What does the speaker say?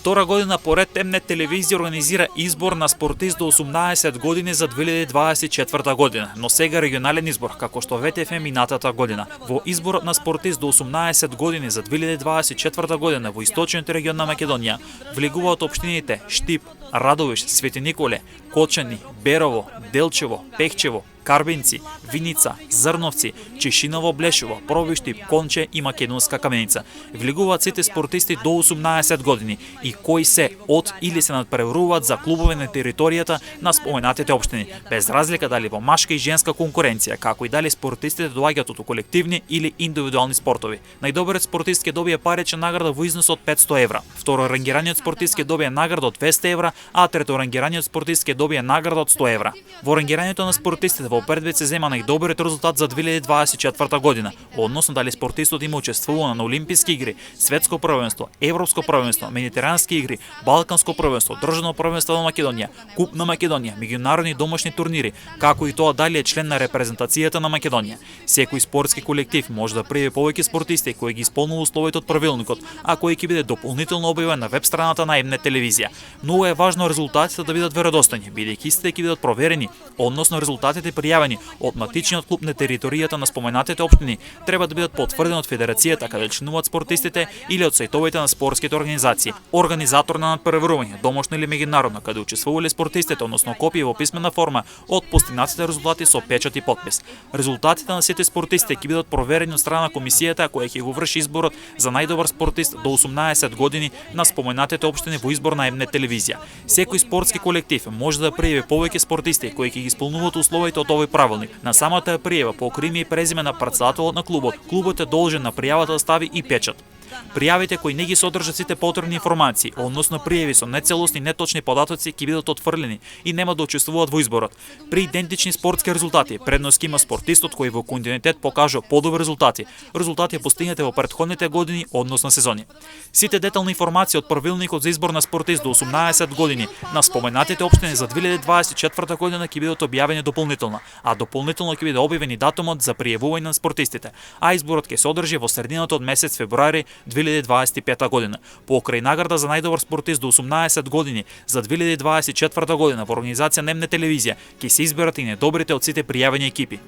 Втора година поред Mnet телевизија организира избор на спортист до 18 години за 2024 година, но сега регионален избор, како што ветевме минатата година. Во изборот на спортист до 18 години за 2024 година во источниот регион на Македонија влегуваат општините Штип, Радовиш, Свети Николе, Кочани, Берово, Делчево, Пехчево, Карбинци, Виница, Зрновци, Чешиново, Блешево, Пробиштип, Конче и Македонска Каменица. Влегуваат сите спортисти до 18 години и кои се од или се надпреваруваат за клубове на територијата на споменатите општини, без разлика дали во машка и женска конкуренција, како и дали спортистите доаѓаат од колективни или индивидуални спортови. Најдобриот спортист ќе добие парична награда во износ од 500 евра. Второ рангираниот спортист ќе добие награда од 200 евра, а трето рангираниот спортист ќе добие награда од 100 евра. Во рангирањето на спортистите во предвид се зема најдобриот резултат за 2024 година, односно дали спортистот има учествувано на Олимписки игри, светско првенство, европско првенство, медитерански игри, балканско првенство, државно првенство на Македонија, куп на Македонија, меѓународни домашни турнири, како и тоа дали е член на репрезентацијата на Македонија. Секој спортски колектив може да пријави повеќе спортисти кои ги исполнуваат условите од правилникот, а кој ќе биде дополнително објавен на веб страната на Mnet телевизија. Многу е важно резултатите да бидат веродостојни, бидејќи истите ќе бидат проверени, односно резултатите пријавени од матичниот клуб на територијата на споменатите општини треба да бидат потврдени од федерацијата каде членуваат спортистите или од сајтовите на спортските организации. Организатор на надпреварување, домашно или меѓународно, каде учествувале спортистите, односно копие во писмена форма од постигнатите резултати со печат и подпис. Резултатите на сите спортисти ќе бидат проверени од страна на комисијата која ќе го врши изборот за најдобар спортист до 18 години на споменатите општини во избор на Mnet телевизија. Секој спортски колектив може да пријави повеќе спортисти кои ќе ги исполнуваат условите од овој правилник. На самата пријава по име и презиме на претседателот на клубот е должен на пријавата да стави и печат. Пријавите кои не ги содржат сите потребни информации, односно пријави со нецелосни и неточни податоци ќе бидат отфрлени и нема да учествуваат во изборот. При идентични спортски резултати, предност ќе има спортистот кој во континуитет покажа подобри резултати постигнати во претходните години, односно сезони. Сите детални информации од правилникот за избор на спортист до 18 години на споменатите општини за 2024 година ќе бидат објавени дополнително, а дополнително ќе биде објавен и датумот за пријавување на спортистите, а изборот ќе се одржи во средината од месец февруари 2025 година. Покрај награда за најдобар спортист до 18 години за 2024 година во организација Mnet телевизија ќе се изберат и најдобрите од сите пријавени екипи.